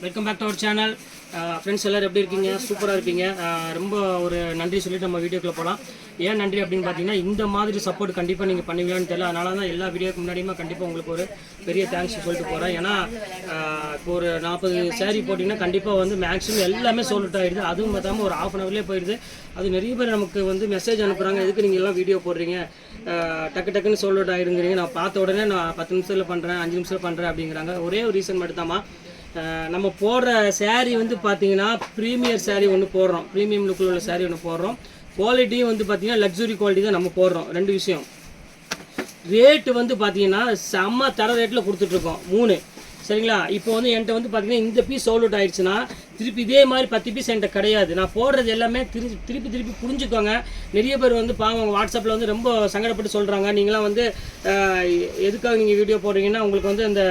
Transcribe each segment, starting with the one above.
Welcome back to our channel. Friends எல்லோரும் எப்படி இருக்கீங்க? சூப்பராக இருக்கீங்க. ரொம்ப ஒரு நன்றி சொல்லிட்டு நம்ம வீடியோக்குள்ளே போகலாம். ஏன் நன்றி அப்படின்னு பார்த்தீங்கன்னா, இந்த மாதிரி சப்போர்ட் கண்டிப்பாக நீங்கள் பண்ணுவீங்கன்னு தெரியல. அதனால தான் எல்லா வீடியோக்கு முன்னாடியுமே கண்டிப்பாக உங்களுக்கு ஒரு பெரிய தேங்க்ஸ் சொல்லிட்டு போகிறேன். ஏன்னா இப்போ ஒரு 40 saree போட்டிங்கன்னா கண்டிப்பாக வந்து மேக்ஸிமம் எல்லாமே சோல்ட் அவுட் ஆகிடுது. அதுவும் பார்த்தாமல் ஒரு 1/2 hourலேயே போயிடுது. அது நிறைய பேர் நமக்கு வந்து மெசேஜ் அனுப்புகிறாங்க, எதுக்கு நீங்கள் எல்லாம் வீடியோ போடுறீங்க, டக்குன்னு சோல்ட் அவுட் ஆகிடுங்கிறீங்க, நான் பார்த்த உடனே நான் 10 நிமிஷத்தில் பண்ணுறேன், 5 நிமிஷத்தில் பண்ணுறேன் அப்படிங்கிறாங்க. ஒரே ஒரு ரீசன் மட்டும்தாம்மா, நம்ம போடுற சேரீ வந்து பார்த்தீங்கன்னா ப்ரீமியர் சேரீ ஒன்று போடுறோம், ப்ரீமியம் லுக்கில் உள்ள சேரீ ஒன்று போடுறோம். குவாலிட்டியும் வந்து பார்த்தீங்கன்னா லக்ஸுரி குவாலிட்டி தான் நம்ம போடுறோம். 2 விஷயம். ரேட்டு வந்து பார்த்தீங்கன்னா செம்ம தர ரேட்டில் கொடுத்துட்ருக்கோம் 3. சரிங்களா? இப்போ வந்து என்கிட்ட வந்து பார்த்தீங்கன்னா இந்த பீஸ் சோல்ட் அவுட் ஆகிடுச்சுன்னா திருப்பி இதே மாதிரி 10 பீஸ் என்கிட்ட கிடையாது. நான் போடுறது எல்லாமே திருப்பி புரிஞ்சுக்கோங்க. நிறைய பேர் வந்து பாவம் வாட்ஸ்அப்பில் வந்து ரொம்ப சங்கடப்பட்டு சொல்கிறாங்க, நீங்களாம் வந்து எதுக்காக நீங்கள் வீடியோ போடுறீங்கன்னா உங்களுக்கு வந்து அந்த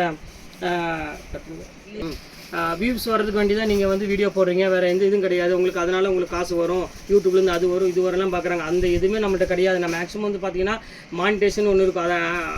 வியூஸ் வர்றதுக்கு வேண்டி தான் நீங்கள் வந்து வீடியோ போடுறீங்க, வேறு எந்த இதுவும் கிடையாது உங்களுக்கு, அதனால் உங்களுக்கு காசு வரும், யூடியூப்லேருந்து அது வரும் இது வரலாம் பார்க்குறாங்க. அந்த எதுவுமே நம்மகிட்ட கிடையாது. நான் மேக்ஸிமம் வந்து பார்த்தீங்கன்னா மானிட்டேஷன் ஒன்று இருக்கும்,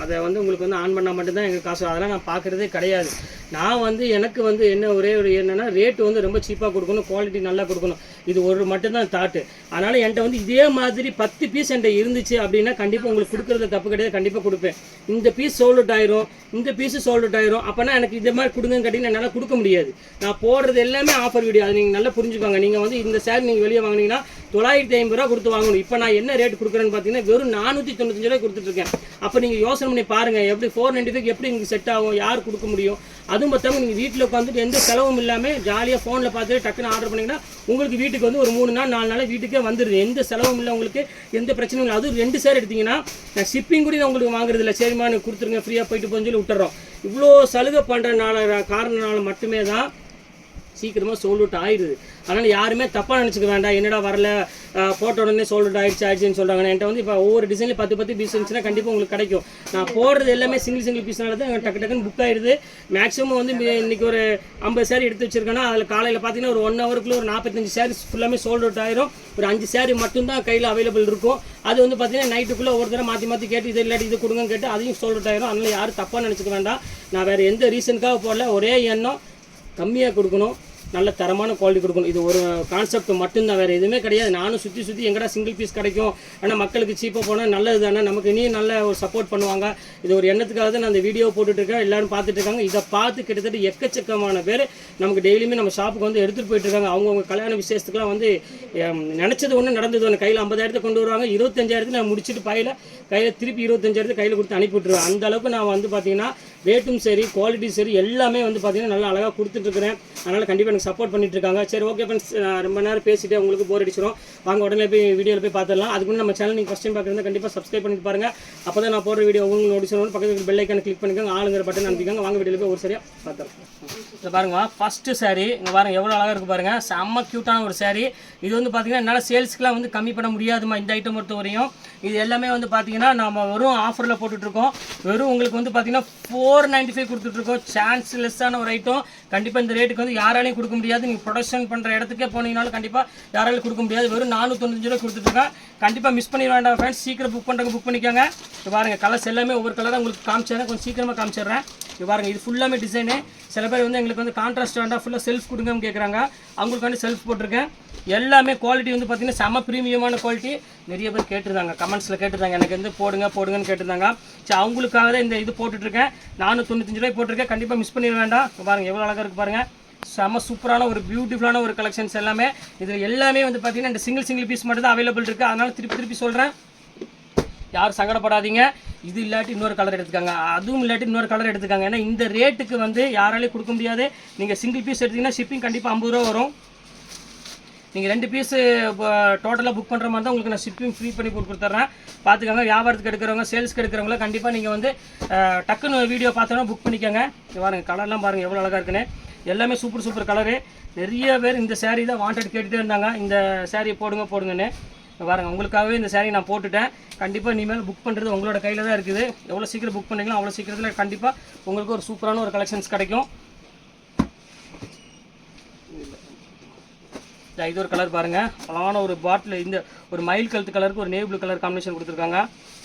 அதை வந்து உங்களுக்கு வந்து ஆன் பண்ணால் மட்டும்தான் எங்களுக்கு காசு. அதெல்லாம் நான் பார்க்குறதே கிடையாது. நான் வந்து எனக்கு வந்து என்ன ஒரே ஒரு என்னென்னா ரேட்டு வந்து ரொம்ப சீப்பாக கொடுக்கணும், குவாலிட்டி நல்லா கொடுக்கணும், இது ஒரு மட்டும்தான் தாட்டு. அதனால் என்கிட்ட வந்து இதே மாதிரி 10 பீஸ் என்கிட்ட இருந்துச்சு அப்படின்னா கண்டிப்பாக உங்களுக்கு கொடுக்குறது தப்பு கிடையாது, கண்டிப்பாக கொடுப்பேன். இந்த பீஸ் சோல்ட் அவுட் ஆயிரும், இந்த பீஸு சோல்ட் அவுட் ஆயிரும், அப்போனா எனக்கு இதே மாதிரி கொடுங்கன்னு கேட்டிங்கன்னா என்னால் கொடுக்க முடியாது. நான் போடுறது எல்லாமே ஆஃபர் வீடியோ, அது நீங்கள் நல்லா புரிஞ்சுக்கோங்க. நீங்கள் வந்து இந்த சேரீ நீங்கள் வெளியே வாங்கினீங்கன்னா 950 ரூபா கொடுத்து வாங்கணும். இப்போ நான் என்ன ரேட் கொடுக்குறேன்னு பார்த்தீங்கன்னா வெறும் 495 ரூபாய் கொடுத்துட்ருக்கேன். அப்போ நீங்கள் யோசனை பண்ணி பாருங்கள், எப்படி 495 எப்படி உங்களுக்கு செட் ஆகும், யார் கொடுக்க முடியும்? அதுவும் பார்த்தாமல் நீங்கள் வீட்டில் உட்காந்துட்டு எந்த செலவும் இல்லாமல் ஜாலியாக ஃபோனில் பார்த்துட்டு டக்குன்னு ஆர்டர் பண்ணிங்கன்னா உங்களுக்கு வீட்டுக்கு வந்து ஒரு 3 நாள் 4 நாள் வீட்டுக்கே வந்துடுது. எந்த செலவும் இல்லை, உங்களுக்கு எந்த பிரச்சனையும் இல்லை. அதுவும் 2 சேர் எடுத்திங்கன்னா நான் ஷிப்பிங் கூட நான் உங்களுக்கு வாங்குறது இல்லை, சரிம்மா நீ கொடுத்துருங்க ஃப்ரீயாக போயிட்டு போன்னு சொல்லி விட்டுறோம். இவ்வளோ சலுகை பண்ணுறனால காரணனால மட்டுமே தான் சீக்கிரமாக சோல்ட் அவுட் ஆயிடுது. அதனால் யாருமே தப்பாக நினச்சிக்க வேண்டாம், என்னடா வரல போட்ட உடனே சோல்ட் அவுட் ஆயிடுச்சுன்னு சொல்கிறாங்க. என்கிட்ட வந்து இப்போ ஒவ்வொரு டிசைனில் 10 பீஸ் இருந்துச்சுன்னா கண்டிப்பாக உங்களுக்கு கிடைக்கும். நான் போடுறது எல்லாமே சிங்கிள் பீஸ்னால தான் டக்குன்னு புக் ஆகிடுது. மேக்ஸிமம் வந்து இன்றைக்கி ஒரு 50 சேரீ எடுத்து வச்சுருக்கேன்னா அதில் காலையில் பார்த்தீங்கன்னா ஒரு 1 ஹவருக்குள்ளே ஒரு 45 சேரீஸ் ஃபுல்லாமே சோல்ட் அவுட் ஆயிரும். ஒரு 5 சேரீ மட்டும்தான் கையில் அவைலபிள் இருக்கும். அது வந்து பார்த்தீங்கன்னா நைட்டுக்குள்ளே ஒரு தடவை மாற்றி கேட்டு இது இல்லாட்டி இது கொடுங்கன்னு கேட்டு அதையும் சோல்ட் அவுட் ஆயிரும். அதனால் யாரும் தப்பாக நினச்சிக்க வேண்டாம். நான் வேறு எந்த ரீசனுக்காக போடல, ஒரே எண்ணம் கம்மியாக கொடுக்கணும், நல்ல தரமான குவாலிட்டி கொடுக்கணும். இது ஒரு கான்செப்ட் மட்டும்தான், வேறு எதுவுமே கிடையாது. நானும் சுற்றி எங்கடா சிங்கிள் பீஸ் கிடைக்கும், ஆனால் மக்களுக்கு சீப்பாக போனால் நல்லது தானே, நமக்கு இனியும் நல்ல ஒரு சப்போர்ட் பண்ணுவாங்க. இது ஒரு எண்ணத்துக்காக தான் நான் அந்த வீடியோ போட்டுட்ருக்கேன், எல்லோரும் பார்த்துட்டு இருக்காங்க. இதை பார்த்து கிட்டத்தட்ட எக்கச்சக்கமான பேர் நமக்கு டெய்லியுமே நம்ம ஷாப்புக்கு வந்து எடுத்துகிட்டு போயிட்டுருக்காங்க. அவங்கவுங்க கல்யாண விசேஷத்துக்குலாம் வந்து நினச்சது ஒன்று நடந்தது ஒன்று, கையில் 50,000 கொண்டு வருவாங்க, 25,000 நான் முடிச்சுட்டு கையில் திருப்பி 25,000 கையில் கொடுத்து அனுப்பிவிட்டுருவேன். அந்த அளவுக்கு நான் வந்து பார்த்தீங்கன்னா ரேட்டும் சரி குவாலிட்டி சரி எல்லாமே வந்து பார்த்தீங்கன்னா நல்லா அழகாக கொடுத்துட்ருக்கிறேன். அதனால் கண்டிப்பாக எனக்கு சப்போர்ட் பண்ணிட்டு இருக்காங்க. சரி ஓகே ஃப்ரெண்ட்ஸ், ரொம்ப நேரம் பேசிட்டு உங்களுக்கு போர் அடிச்சிடும், வாங்க உடனே போய் வீடியோவில் போய் பார்த்துடலாம். அதுக்கு முன்னாடி நம்ம சேனல் நீங்கள் ஃபஸ்ட் டைம் பார்க்குறதா கண்டிப்பாக சப்ஸ்கிரைப் பண்ணிட்டு பாருங்கள். அப்போ தான் நான் போடுற வீடியோ உங்களுக்கு நோட்டிஸ் வரும். பக்கத்தில் பெல் ஐக்கான கிளிக் பண்ணிக்கோங்க, ஆளுங்கிற பட்டன் அனுப்பிக்கோங்க. வாங்க வீடியோவில் போய் ஒரு சரியாக பார்த்துடலாம். இதை பாருங்க, ஃபஸ்ட்டு சாரீ இங்கே பாருங்கள் எவ்வளோ அழகாக இருக்குது பாருங்கள், செம்ம க்யூட்டான ஒரு சாரீ. இது வந்து பார்த்தீங்கன்னா என்னால் சேல்ஸ்க்குலாம் வந்து கம்மி பண்ண முடியாதுமா இந்த ஐட்டம் பொறுத்த வரையும். இது எல்லாமே வந்து பார்த்தீங்கன்னா நம்ம வெறும் ஆஃபரில் போட்டுட்ருக்கோம். வெறும் உங்களுக்கு வந்து பார்த்தீங்கன்னா 495 கொடுத்துட்ருக்கோம். சான்ஸ் லெஸ்ஸான ஒரு ஐட்டம். கண்டிப்பாக இந்த ரேட்டுக்கு வந்து யாராலையும் கொடுக்க முடியாது. நீங்கள் ப்ரொடக்ஷன் பண்ணுற இடத்துக்கே போனீங்கனாலும் கண்டிப்பாக யாராலையும் கொடுக்க முடியாது. வெறும் 495 ரூபா கொடுத்துட்ருக்கேன். கண்டிப்பாக மிஸ் பண்ணிட வேண்டாம் ஃப்ரெண்ட்ஸ், சீக்கிரம் புக் பண்ணுறவங்க புக் பண்ணிக்கோங்க. இப்போ பாருங்கள் கலர்ஸ் எல்லாமே ஒவ்வொரு கலராக உங்களுக்கு காமிச்சிடுறேன், கொஞ்சம் சீக்கிரமாக காமிச்சிடுறேன். இப்போ பாருங்கள் இது ஃபுல்லாமே டிசைனு. சில பேர் வந்து எங்களுக்கு வந்து கான்ட்ராஸ்ட் வேண்டாம் ஃபுல்லாக செல்ஃப் கொடுங்கன்னு கேட்குறாங்க, அவங்களுக்கு வந்து செல்ஃப் போட்டிருக்கேன். எல்லாமே குவாலிட்டி வந்து பார்த்தீங்கன்னா செம்ம ப்ரீமியமான குவாலிட்டி. நிறைய பேர் கேட்டிருந்தாங்க, கமெண்ட்ஸில் கேட்டிருந்தாங்க, எனக்கு வந்து போடுங்கன்னு கேட்டிருந்தாங்க. சரி அவங்களுக்காக தான் இந்த இது போட்டுட்ருக்கேன். 495 ரூபாய் போட்டிருக்கேன், கண்டிப்பாக மிஸ் பண்ணிட வேண்டாம். பாருங்கள் எவ்வளோ அழகாக இருக்குது பாருங்கள், செம்ம சூப்பரான ஒரு பியூட்டிஃபுல்லான ஒரு கலெக்ஷன்ஸ் எல்லாமே. இதில் எல்லாமே வந்து பார்த்தீங்கன்னா இந்த சிங்கிள் பீஸ் மட்டும் தான் அவைலபிள் இருக்குது. அதனால் திருப்பி சொல்கிறேன், யாரும் சங்கடப்படாதீங்க. இது இல்லாட்டி இன்னொரு கலர் எடுத்துக்காங்க, அதுவும் இல்லாட்டி இன்னொரு கலர் எடுத்துக்காங்க. ஏன்னா இந்த ரேட்டுக்கு வந்து யாராலையும் கொடுக்க முடியாது. நீங்கள் சிங்கிள் பீஸ் எடுத்திங்கன்னா ஷிப்பிங் கண்டிப்பாக 50 ரூபா வரும். நீங்கள் 2 பீஸு டோட்டலாக புக் பண்ணுற மாதிரி தான் உங்களுக்கு நான் ஷிப்பிங் ஃப்ரீ பண்ணி கொடுத்துட்றேன். பார்த்துக்கோங்க, வியாபாரத்துக்கு எடுக்கிறவங்க சேல்ஸ்க்கு எடுக்கிறவங்கள கண்டிப்பாக நீங்கள் வந்து டக்குன்னு வீடியோ பார்த்தோன்னா புக் பண்ணிக்கோங்க. பாருங்கள் கலர்லாம் பாருங்கள் எவ்வளோ அழகாக இருக்குன்னு, எல்லாமே சூப்பர் கலரு. நிறைய பேர் இந்த சேரீ தான் வாண்டட் கேட்டுகிட்டே இருந்தாங்க, இந்த சேரீயை போடுங்கன்னு. பாருங்கள் உங்களுக்காகவே இந்த சேரீ நான் போட்டுட்டேன். கண்டிப்பாக இனிமேல் புக் பண்ணுறது உங்களோட கையில் தான் இருக்குது. எவ்வளோ சீக்கிரம் புக் பண்ணிங்களோ அவ்வளோ சீக்கிரத்தில் கண்டிப்பாக உங்களுக்கு ஒரு சூப்பரான ஒரு கலெக்ஷன்ஸ் கிடைக்கும். இது ஒரு கலர் பாருங்கள், அழகான ஒரு பாட்டில், இந்த ஒரு மயில் கழுத்து கலருக்கு ஒரு நேவி ப்ளூ கலர் காம்பினேஷன் கொடுத்துருக்காங்க.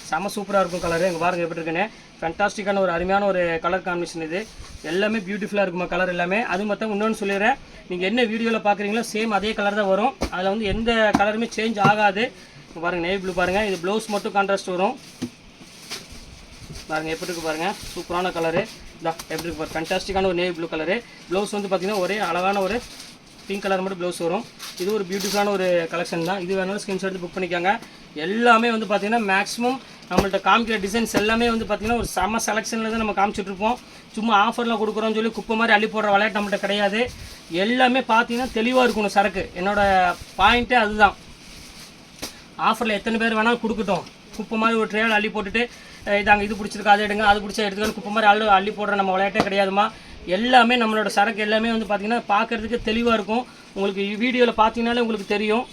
செம்ம சூப்பராக இருக்கும் கலரு. இங்கே பாருங்கள் எப்படி இருக்குன்னு, ஃபேண்டாஸ்டிக்கான ஒரு அருமையான ஒரு கலர் காம்பினேஷன். இது எல்லாமே பியூட்டிஃபுல்லாக இருக்குமா கலர் எல்லாமே. அது மொத்தம் இன்னொன்று சொல்லிடுறேன், நீங்கள் என்ன வீடியோவில் பார்க்குறீங்களோ சேம் அதே கலர் தான் வரும், அதில் வந்து எந்த கலருமே சேஞ்ச் ஆகாது. பாருங்கள் நேவி ப்ளூ பாருங்கள், இது ப்ளவுஸ் மட்டும் கான்ட்ராஸ்ட் வரும். பாருங்கள் எப்படி இருக்குது பாருங்கள், சூப்பரான கலரு. எப்படி இருக்கு பாருங்கள், ஃபேண்டாஸ்டிக்கான ஒரு நேவி ப்ளூ கலரு. ப்ளவுஸ் வந்து பார்த்திங்கன்னா ஒரே அழகான ஒரு பிங்க் கலர் மட்டும் ப்ளவுஸ் வரும். இது ஒரு பியூட்டிஃபுல்லான ஒரு கலெக்ஷன் தான். இது வேணாலும் ஸ்கிரீன்ஷாட் எடுத்து புக் பண்ணிக்காங்க. எல்லாமே வந்து பார்த்திங்கன்னா மேக்ஸிமம் நம்மள்ட்ட காமிக்கிற டிசைன்ஸ் எல்லாமே வந்து பார்த்திங்கன்னா ஒரு செம்ம செலெக்ஷனில் தான் நம்ம காமிச்சிட்ருப்போம். சும்மா ஆஃபரில் கொடுக்குறோன்னு சொல்லி குப்பை மாதிரி அள்ளி போடுற விளையாட்டு நம்மள்ட்ட கிடையாது. எல்லாமே பார்த்திங்கன்னா தெளிவாக இருக்கணும் சரக்கு. என்னோடய பாயிண்ட்டே அதுதான். ஆஃபரில் எத்தனை பேர் வேணாலும் கொடுக்கட்டும், குப்பை மாதிரி ஒரு ட்ரேவில் அள்ளி போட்டுட்டு இதாங்க இது பிடிச்சிருக்கு அதை எடுங்க, அது பிடிச்சா எடுத்துக்கணும், குப்பை மாதிரி அள்ளி போடுற நம்ம விளையாட்டே கிடையாதுமா. எல்லாமே நம்மளோட சரக்கு எல்லாமே வந்து பார்த்திங்கன்னா பார்க்குறதுக்கு தெளிவாக இருக்கும். உங்களுக்கு வீடியோவில் பார்த்தீங்கனாலே உங்களுக்கு தெரியும்.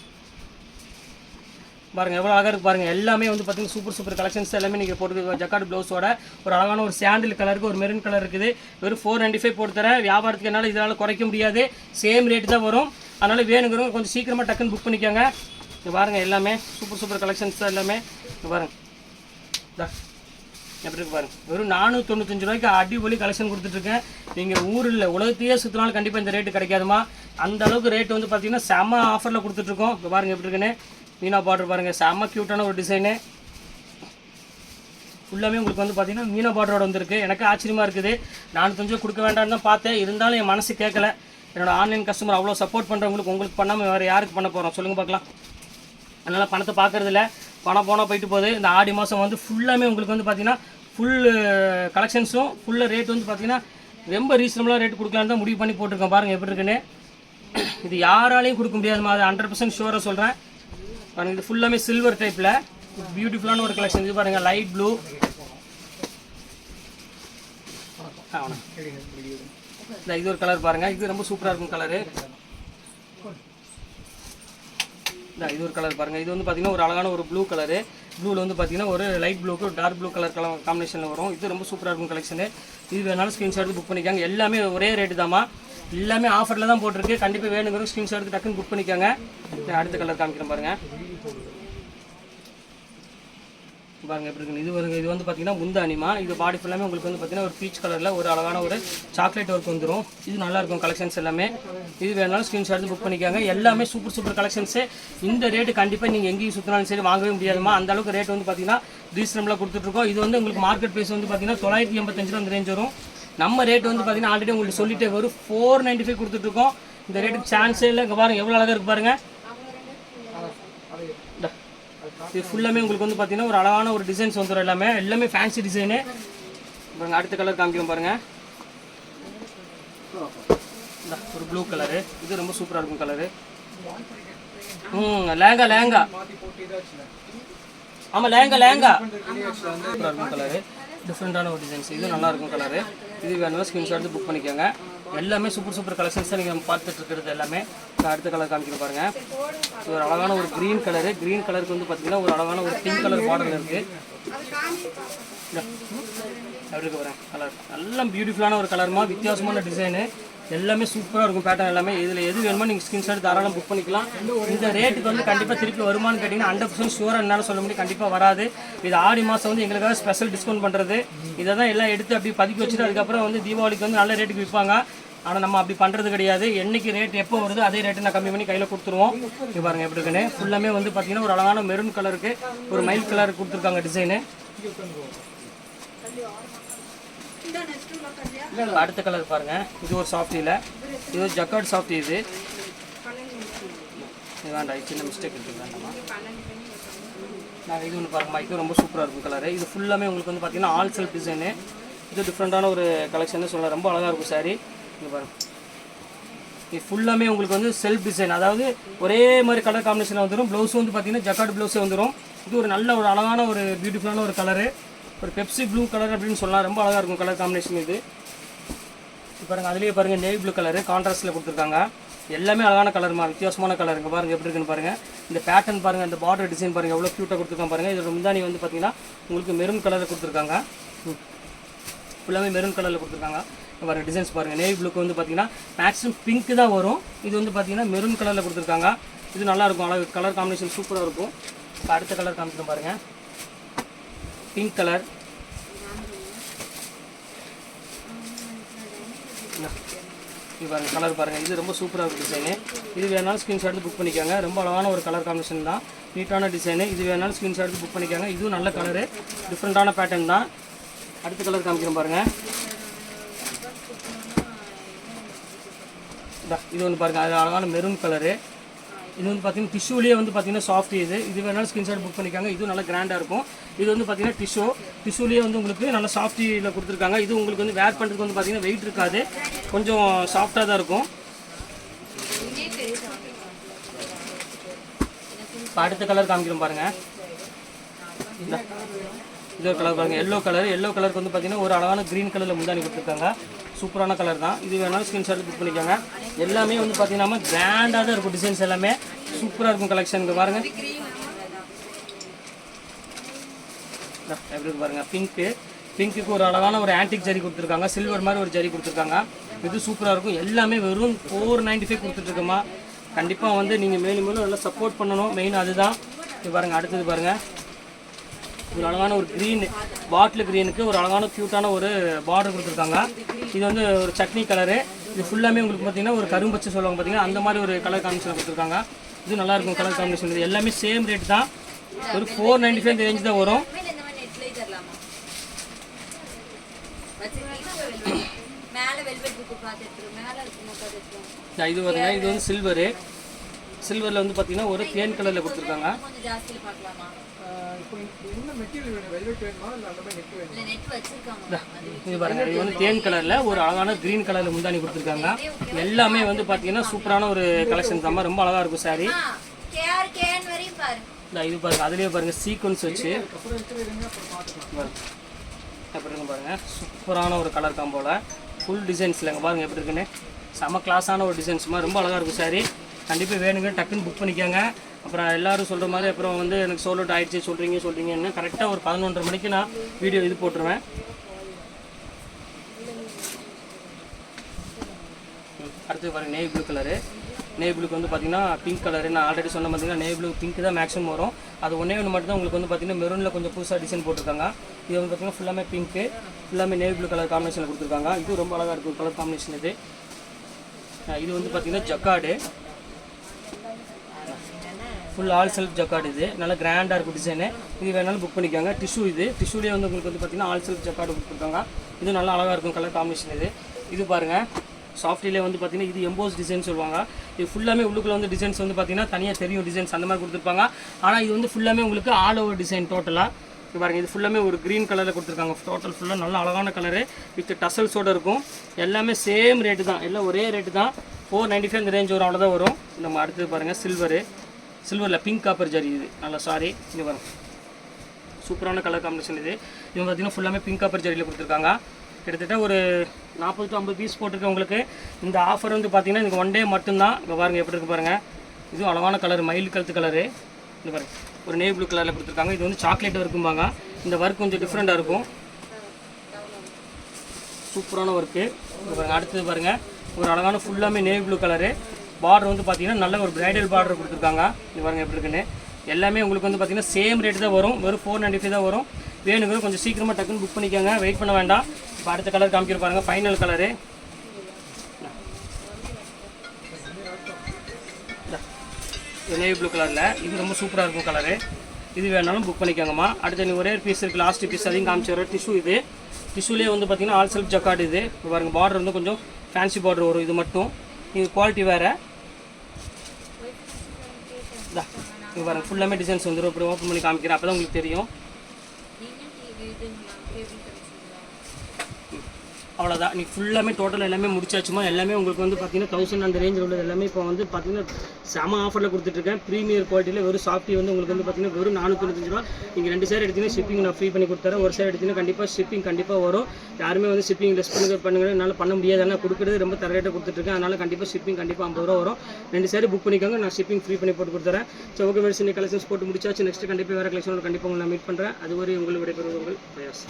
பாருங்கள் எவ்வளோ அழகாக இருக்குது பாருங்கள். எல்லாமே வந்து பார்த்திங்கன்னா சூப்பர் சூப்பர் கலெக்ஷன்ஸ் எல்லாமே நீங்கள் போட்டு ஜக்கார்டு ப்ளவுஸோட ஒரு அழகான ஒரு சாண்டில் கலருக்கு ஒரு மெரூன் கலர் இருக்குது. வெறும் 495 போட்டு தரேன். வியாபாரத்துக்கு என்னால் இதனால் குறைக்க முடியாது, சேம் ரேட்டு தான் வரும். அதனால் வேணுங்கிறவங்க கொஞ்சம் சீக்கிரமாக டக்குன்னு புக் பண்ணிக்கோங்க. இங்கே பாருங்கள் எல்லாமே சூப்பர் சூப்பர் கலெக்ஷன்ஸ் தான் எல்லாமே. இங்கே பாருங்கள் எப்படி இருக்கு பாருங்கள், வெறும் 495 ரூபாய்க்கு அடிப்பொலி கலெக்ஷன் கொடுத்துட்ருக்கேன். நீங்கள் ஊரில் உலகத்தையே சுற்றினாலும் கண்டிப்பாக இந்த ரேட்டு கிடைக்காதுமா. அந்த அளவுக்கு ரேட்டு வந்து பார்த்திங்கன்னா செம்ம ஆஃபரில் கொடுத்துட்ருக்கோம். இப்போ பாருங்கள் எப்படி இருக்குன்னு, மீனா பார்டர் பாருங்கள், செம்ம க்யூட்டான ஒரு டிசைனு. ஃபுல்லாமே உங்களுக்கு வந்து பார்த்திங்கன்னா மீனா பார்டரோட வந்துருக்கு. எனக்கு ஆச்சரியமாக இருக்குது. 495 கொடுக்க வேண்டாம்னு தான் பார்த்தேன், இருந்தாலும் என் மனசு கேட்கல. என்னோடய ஆன்லைன் கஸ்டமர் அவ்வளோ சப்போர்ட் பண்ணுறவங்களுக்கு உங்களுக்கு பண்ணாமல் வேறு யாருக்கு பண்ண போகிறோம் சொல்லுங்கள் பார்க்கலாம். அதனால் பணத்தை பார்க்குறதில்ல, பணம் போனால் போயிட்டு போகுது. இந்த ஆடி மாதம் வந்து ஃபுல்லாமே உங்களுக்கு வந்து பார்த்திங்கன்னா ஃபுல் கலெக்ஷன்ஸும் ஃபுல்லாக ரேட் வந்து பார்த்திங்கன்னா ரொம்ப ரீசனபுளாக ரேட் கொடுக்கலான்னு தான் முடிவு பண்ணி போட்டிருக்கேன். பாருங்கள் எப்படி இருக்குன்னு. இது யாராலையும் கொடுக்க முடியாதுமா, அது 100% ஷுவராக சொல்கிறேன். பாருங்கள் இது ஃபுல்லாமே சில்வர் டைப்பில் பியூட்டிஃபுல்லான ஒரு கலெக்ஷன். இது பாருங்கள் லைட் ப்ளூ. இது ஒரு கலர் பாருங்கள், இது ரொம்ப சூப்பராக இருக்கும் கலரு. இது ஒரு கலர் பாருங்கள், இது வந்து பார்த்திங்கன்னா ஒரு அழகான ஒரு ப்ளூ கலரு. ப்ளூவில் வந்து பார்த்திங்கன்னா ஒரு லைட் ப்ளூக்கு டார்க் ப்ளூ கலர் காம்பினேஷனில் வரும். இது ரொம்ப சூப்பராக இருக்கும் கலெக்ஷனு. இது வேணாலும் ஸ்க்ரீன்ஷாட் எடுத்து புக் பண்ணிக்காங்க. எல்லாமே ஒரே ரேட்டு தாம்மா, எல்லாமே ஆஃபரில் தான் போட்டிருக்கு. கண்டிப்பாக வேணுங்கிறோம் ஸ்க்ரீன்ஷாட் எடுத்து டக்குன்னு புக் பண்ணிக்காங்க. அடுத்த கலர் காமிக்கிறேன் பாருங்கள். பாருங்கள் எப்படி இருக்குன்னு. இது வருங்க, இது வந்து பார்த்திங்கன்னா முந்தானிமா. இது பாடி ஃபுல்லாமே உங்களுக்கு வந்து பார்த்திங்கன்னா ஒரு பீச் கலரில் ஒரு அழகான ஒரு சாக்லேட் ஒர்க் வந்துடும். இது நல்லாயிருக்கும் கலெக்ஷன்ஸ் எல்லாமே. இது வேணாலும் ஸ்க்ரீன்ஷாட் எடுத்து புக் பண்ணிக்காங்க. எல்லாமே சூப்பர் சூப்பர் கலெக்ஷன்ஸு. இந்த ரேட்டு கண்டிப்பாக நீங்கள் எங்கேயும் சுற்றினாலும் சரி வாங்கவே முடியாதுமா. அந்த அளவுக்கு ரேட் வந்து பார்த்திங்கன்னா ரீசனபிளாக கொடுத்துட்ருக்கோம். இது வந்து உங்களுக்கு மார்க்கெட் ப்ரைஸ் வந்து பார்த்திங்கன்னா 985 அந்த ரேஞ்ச் வரும். நம்ம ரேட் வந்து பார்த்திங்கன்னா ஆல்ரெடி உங்களுக்கு சொல்லிட்டே வரும் 495 கொடுத்துட்ருக்கோம். இந்த ரேட்டுக்கு சான்ஸே இல்லை. இங்கே பாருங்கள் எவ்வளோ அழகாக இருக்குது பாருங்கள். இது ஃபுல்லாமே உங்களுக்கு வந்து பார்த்தீங்கன்னா ஒரு அழகான ஒரு டிசைன்ஸ் வந்துடும். எல்லாமே ஃபேன்சி டிசைனு. பாருங்கள் அடுத்த கலர் காமிக்கிறோம் பாருங்கள், ஒரு ப்ளூ கலரு. இது ரொம்ப சூப்பராக இருக்கும் கலரு. லேங்கா ஆமாம் லேங்கா சூப்பராக இருக்கும் கலரு. டிஃப்ரெண்ட்டான ஒரு டிசைன்ஸ். இது நல்லாயிருக்கும் கலரு. இது வேணும்னா ஸ்க்ரீன்ஷாட் எடுத்து புக் பண்ணிக்கோங்க. எல்லாமே சூப்பர் சூப்பர் கலெக்ஷன்ஸ் தான் நீங்கள் பார்த்துட்டு இருக்கிறது எல்லாமே. அடுத்த கலர் காமிக்கிறேன் பாருங்கள். இது ஒரு அழகான ஒரு க்ரீன் கலரு. க்ரீன் கலருக்கு வந்து பார்த்திங்கன்னா ஒரு அழகான ஒரு பிங்க் கலர் பார்டர் இருக்குது. அப்படி இருக்க வரேன் கலர் எல்லாம் பியூட்டிஃபுல்லான ஒரு கலருமா, வித்தியாசமான டிசைனு. எல்லாமே சூப்பராக இருக்கும் பேட்டர்ன் எல்லாமே. இதில் எது வேணுமோ நீங்கள் ஸ்க்ரீன்ஷாட் தாராளம் புக் பண்ணிக்கலாம். இந்த ரேட்டுக்கு வந்து கண்டிப்பாக திருப்பி வருமானு கேட்டிங்கன்னா 100% ஷுவராக என்னால் சொல்ல முடியும், கண்டிப்பாக வராது. இது ஆடி மாதம் வந்து எங்களுக்காக ஸ்பெஷல் டிஸ்கவுண்ட் பண்ணுறது. இதை தான் எல்லாம் எடுத்து அப்படி பதுக்கி வச்சுட்டு அதுக்கப்புறம் வந்து தீபாவளிக்கு வந்து நல்ல ரேட்டுக்கு விற்பாங்க. ஆனால் நம்ம அப்படி பண்ணுறது கிடையாது. என்றைக்கு ரேட் எப்போ வருது அதே ரேட்டு நான் கம்மி பண்ணி கையில் கொடுத்துருவோம். இது பாருங்கள் எப்படி இருக்குன்னு. ஃபுல்லாமே வந்து பார்த்திங்கன்னா ஒரு அழகான மெரூன் கலருக்கு ஒரு மயில் கலர் கொடுத்துருக்காங்க டிசைனு. அடுத்த கலர் பாருங்கள், இது ஒரு சாஃப்டியில், இது ஒரு ஜக்கார்ட் சாஃப்டி. இது வேண்டாம், சின்ன மிஸ்டேக் இருக்குது, வேண்டாமா. நான் இது ஒன்று பாருங்கம்மா, இது ரொம்ப சூப்பராக இருக்கும் கலரு. இது ஃபுல்லாமே உங்களுக்கு வந்து பார்த்திங்கன்னா ஆல் செல்ஃப் டிசைனு. இது டிஃப்ரெண்ட்டான ஒரு கலெக்ஷன் சொல்லலாம், ரொம்ப அழகாக இருக்கும் சாரி. இங்கே பாருங்கள், இது ஃபுல்லாமே உங்களுக்கு வந்து செல்ஃப் டிசைன், அதாவது ஒரே மாதிரி கலர் காம்பினேஷனில் வந்துடும். ப்ளவுஸும் வந்து பார்த்திங்கன்னா ஜக்கார்ட் ப்ளவுஸே வந்துடும். இது ஒரு நல்ல ஒரு அழகான ஒரு பியூட்டிஃபுல்லான ஒரு கலரு, ஒரு பெப்சி ப்ளூ கலர் அப்படின்னு சொல்லலாம். ரொம்ப அழகாக இருக்கும் கலர் காம்பினேஷன். இது பாருங்கள், அதுலேயே பாருங்கள் நேவி ப்ளூ கலரு கான்ட்ராஸ்ட்டில் கொடுத்துருக்காங்க. எல்லாமே அழகான கலருமா, வித்தியாசமான கலர். இங்கே பாருங்கள் எப்படி இருக்குன்னு பாருங்கள். இந்த பேட்டர்ன் பாருங்கள், இந்த பார்டர் டிசைன் பாருங்கள் எவ்வளோ க்யூட்டாக கொடுத்துருக்காங்க பாருங்கள். இதோட முந்தானி வந்து பார்த்திங்கன்னா உங்களுக்கு மெரூன் கலரில் கொடுத்துருக்காங்க. ஃபுல்லாமே மெரூன் கலரில் கொடுத்துருக்காங்க. பாருங்கள் டிசைன்ஸ் பாருங்கள். நேவி ப்ளூக்கு வந்து பார்த்தீங்கன்னா மேக்ஸிமம் பிங்க் தான் வரும். இது வந்து பார்த்தீங்கன்னா மெரூன் கலரில் கொடுத்துருக்காங்க. இது நல்லாயிருக்கும், அழகு கலர் காம்பினேஷன் சூப்பராக இருக்கும். இப்போ அடுத்த கலர் காமிக்கிறேன் பாருங்கள். Pink colour. இது பாருங்கள் கலர் பாருங்கள். இது ரொம்ப சூப்பராக இருக்கும் டிசைனு. இது வேணாலும் ஸ்க்ரீன்ஷாட் எடுத்து புக் பண்ணிக்கோங்க. ரொம்ப அழகான ஒரு கலர் காம்பினேஷன் தான், நீட்டான டிசைனு. இது வேணாலும் ஸ்க்ரீன்ஷாட் எடுத்து புக் பண்ணிக்கோங்க. இதுவும் நல்ல கலரு, டிஃப்ரெண்ட்டான பேட்டர்ன் தான். அடுத்த கலர் காமிக்கிறேன் பாருங்கள். இது வந்து பாருங்கள், அது அழகான மெரூன் கலரு. இது வந்து பார்த்தீங்கன்னா டிஷ்யூலேயே வந்து பார்த்தீங்கன்னா சாஃப்ட். இது வேணாலும் ஸ்க்ரீன்ஷாட் புக் பண்ணிக்காங்க. இதுவும் நல்லா கிராண்டாக இருக்கும். இது வந்து பார்த்தீங்கன்னா டிஷ்யூலேயே வந்து உங்களுக்கு நல்லா சாஃப்டியில் கொடுத்துருக்காங்க. இது உங்களுக்கு வந்து வேர் பண்ணுறதுக்கு வந்து பார்த்தீங்கன்னா வெயிட் இருக்காது, கொஞ்சம் சாஃப்டாக தான் இருக்கும். இப்போ அடுத்த கலர் காமிக்கிறோம் பாருங்கள். இது ஒரு கலர் பாருங்கள், எல்லோ கலருக்கு வந்து பார்த்தீங்கன்னா ஒரு அழகான க்ரீன் கலரில் முந்தானி கொடுத்துருக்காங்க. சூப்பரான கலர் தான். இது வேணாலும் ஸ்க்ரீன்ஷாட் புக் பண்ணிக்கோங்க. எல்லாமே வந்து பார்த்தீங்கன்னா கிராண்டாக தான் இருக்கும். டிசைன்ஸ் எல்லாமே சூப்பராக இருக்கும். கலெக்ஷனுக்கு பாருங்கள் எப்படி இருக்கு பாருங்கள். பிங்க்குக்கு ஒரு அழகான ஒரு ஆன்டிக் ஜரி கொடுத்துருக்காங்க. சில்வர் மாதிரி ஒரு ஜரி கொடுத்துருக்காங்க. இது சூப்பராக இருக்கும். எல்லாமே வெறும் 495 கொடுத்துட்ருக்கோமா. கண்டிப்பாக வந்து நீங்கள் மேலும் நல்லா சப்போர்ட் பண்ணணும். மெயின் அதுதான். இது பாருங்கள். அடுத்தது பாருங்கள், ஒரு அழகான ஒரு க்ரீன், பாட்டில் க்ரீனுக்கு ஒரு அழகான க்யூட்டான ஒரு பார்டர் கொடுத்துருக்காங்க. இது வந்து ஒரு சட்னி கலரு. இது ஃபுல்லாமே உங்களுக்கு பார்த்தீங்கன்னா ஒரு கரும்பச்சை சொல்லுவாங்க பார்த்தீங்கன்னா, அந்த மாதிரி ஒரு கலர் காம்பினேஷன் கொடுத்துருக்காங்க. இது நல்லாயிருக்கும் கலர் காம்பினேஷன். இது எல்லாமே சேம் ரேட் தான், ஒரு 495 ரேஞ்ச் தான் வரும். இது வருங்க, இது வந்து சில்வரில் வந்து பார்த்தீங்கன்னா ஒரு தேன் கலரில் கொடுத்துருக்காங்க. இது பாருங்க, இது வந்து தேன் கலரில் ஒரு அழகான க்ரீன் கலரில் முந்தானி கொடுத்துருக்காங்க. எல்லாமே வந்து பார்த்தீங்கன்னா சூப்பரான ஒரு கலெக்ஷன் தான், ரொம்ப அழகாக இருக்கும் சாரி. இது பாருங்க, அதுலேயே பாருங்க சீக்வன்ஸ் வச்சு எப்படி இருக்கு பாருங்க. சூப்பரான ஒரு கலர் காம்போல ஃபுல் டிசைன்ஸ் இல்லைங்க பாருங்க எப்படி இருக்குன்னு. செம கிளாஸான ஒரு டிசைன்ஸுமா ரொம்ப அழகாக இருக்கும் சாரி. கண்டிப்பாக வேணுங்க, டக்குன்னு புக் பண்ணிக்கோங்க. அப்புறம் எல்லோரும் சொல்கிற மாதிரி அப்புறம் வந்து எனக்கு சோல் அவுட் ஆகிடுச்சு சொல்கிறீங்கன்னு கரெக்டாக ஒரு 11:30 மணிக்கு நான் வீடியோ இது போட்டுருவேன். அடுத்து பாருங்கள் நேவி ப்ளூ கலரு. நேவி ப்ளூக்கு வந்து பார்த்தீங்கன்னா பிங்க் கலரு. நான் ஆல்ரெடி சொன்ன பார்த்தீங்கன்னா நேவி ப்ளூ பிங்க் தான் மேக்ஸிமம் வரும். அது ஒன்றே மட்டும் தான் உங்களுக்கு வந்து பார்த்தீங்கன்னா மெரூனில் கொஞ்சம் புதுசாக டிசைன் போட்டிருக்காங்க. இது வந்து பார்த்தீங்கன்னா ஃபுல்லாமே பிங்க்கு, ஃபுல்லாமே நேவி ப்ளூ கலர் காம்பினேஷனில் கொடுத்துருக்காங்க. இது ரொம்ப அழகாக இருக்கும் கலர் காம்பினேஷன். இது வந்து பார்த்தீங்கன்னா jacquard, full all self jacquard. இது நல்லா கிராண்டாக இருக்கும் டிசைனு. இது வேணாலும் புக் பண்ணிக்கோங்க. டிஷ்யூலேயே வந்து உங்களுக்கு வந்து பார்த்தீங்கன்னா ஆல் செல்ஃப் ஜக்கார்டு கொடுத்துருக்காங்க. இது நல்லா அழகாக இருக்கும் கலர் காம்பினேஷன். இது பாருங்கள் சாஃப்ட்வேர்லேயே வந்து பார்த்தீங்கன்னா இது எம்போஸ் டிசைன் சொல்லுவாங்க. இது ஃபுல்லாமே உள்ளுக்குள்ள வந்து டிசைன்ஸ் வந்து பார்த்தீங்கன்னா தனியாக தெரியும் டிசைன்ஸ் அந்த மாதிரி கொடுத்துருப்பாங்க. ஆனால் இது வந்து ஃபுல்லாமே உங்களுக்கு ஆல் ஓவர் டிசைன் டோட்டலாக. இது பாருங்கள், இது ஃபுல்லாமே ஒரு க்ரீன் கலரில் கொடுத்துருக்காங்க. டோட்டல் ஃபுல்லாக நல்ல அழகான கலரு வித் டசல்ஸோடு இருக்கும். எல்லாமே சேம் ரேட்டு தான், எல்லாம் ஒரே ரேட்டு தான். 495 இந்த ரேஞ்ச் வரும், அவ்வளோதான் வரும். நம்ம அடுத்தது பாருங்கள் சில்வரில் பிங்க் காப்பர் ஜரி. இது நல்லா சாரி, இது வரும் சூப்பரான கலர் காம்பினேஷன். இது பார்த்தீங்கன்னா ஃபுல்லாமே பிங்க் காப்பர் ஜரியில் கொடுத்துருக்காங்க. கிட்டத்தட்ட ஒரு 40 to 50 பீஸ் போட்டிருக்கேன் உங்களுக்கு. இந்த ஆஃபர் வந்து பார்த்தீங்கன்னா எனக்கு 1 டே மட்டும்தான். இப்போ பாருங்கள் எப்படி இருக்குது பாருங்கள். இதுவும் அழகான கலர், மயில் கழுத்து கலரு. இது பாருங்கள் ஒரு நேவி ப்ளூ கலரில் கொடுத்துருக்காங்க. இது வந்து சாக்லேட் ஒர்க்கும்பாங்க. இந்த ஒர்க் கொஞ்சம் டிஃப்ரெண்ட்டாக இருக்கும், சூப்பரான ஒர்க்கு. இது பாருங்கள். அடுத்தது பாருங்கள் ஒரு அழகான ஃபுல்லாமே நேவி ப்ளூ கலரு. பார்டர் வந்து பார்த்தீங்கன்னா நல்ல ஒரு பிரைடல் பார்டர் கொடுத்துருக்காங்க. இது பாருங்கள் எப்படி இருக்குன்னு. எல்லாமே உங்களுக்கு வந்து பார்த்தீங்கன்னா சேம் ரேட்டு தான் வரும், வெறும் 495 தான் வரும். வேணுங்க கொஞ்சம் சீக்கிரமாக டக்குன்னு புக் பண்ணிக்கோங்க, வெயிட் பண்ண வேண்டாம். இப்போ அடுத்த கலர் காமிக்கிற பாருங்கள், ஃபைனல் கலரு. நேவி ப்ளூ கலரில் இது ரொம்ப சூப்பராக இருக்கும் கலரு. இது வேணாலும் புக் பண்ணிக்கோங்கம்மா. அடுத்து நீ ஒரே பீஸ் இருக்குது, லாஸ்ட் பீஸ் அதையும் காமிச்சு டிஷ்யூ. இது டிஷ்யூலேயே வந்து பார்த்தீங்கன்னா ஆல் செல்ஃப் ஜக்கார்டு. இது இப்போ பாருங்கள் பார்டர் வந்து கொஞ்சம் ஃபேன்சி பார்டர் வரும். இது மட்டும் இது குவாலிட்டி வேறு. இது பாருங்கள் ஃபுல்லாமே டிசைன்ஸ் வந்துடும். இப்படி ஓப்பன் பண்ணி காமிக்கிறேன், அப்போ தான் உங்களுக்கு தெரியும். அவ்வளோதான், நீ ஃபுல்லாமே டோட்டல் எல்லாமே முடிச்சாச்சுமா. எல்லாமே உங்களுக்கு வந்து பார்த்தீங்கன்னா 1000 அந்த ரேஞ்சில் உள்ளது எல்லாமே இப்போ வந்து பார்த்தீங்கன்னா செம ஆஃபரில் கொடுத்துட்ருக்கேன். ப்ரீமியர் குவாலிட்டியில் வெறும் சாஃப்டி வந்து உங்களுக்கு வந்து பார்த்தீங்கன்னா வெறும் 495 ரூபா. நீங்கள் 2 சேர் எடுத்தீங்கன்னா ஷிப்பிங் நான் ஃப்ரீ பண்ணி கொடுத்துறேன். ஒரு சேர் எடுத்தீங்கன்னா கண்டிப்பாக ஷிப்பிங் கண்டிப்பாக வரும். யாருமே வந்து ஷிப்பிங் லெஸ் பண்ணுங்க என்னால் பண்ண முடியாது. ஆனால் கொடுக்குறது ரொம்ப தரேட்டாக கொடுத்துட்ருக்கேன். அதனால் கண்டிப்பாக ஷிப்பிங் கண்டிப்பாக 50 ரூபா வரும். 2 சேர் புக் பண்ணிக்கோங்க, நான் ஷிப்பிங் ஃப்ரீ பண்ணி போட்டு கொடுத்துறேன். ஸோ ஓகே, வேறு கலெக்ஷன்ஸ் போட்டு முடிச்சாச்சு. நெக்ஸ்ட் கண்டிப்பாக வேறு கலெக்ஷனோட கண்டிப்பாக உங்களை நான் மீட் பண்ணுறேன். அதுவரை உங்களை விடைபெறுவர்கள் பிரயாஸ்.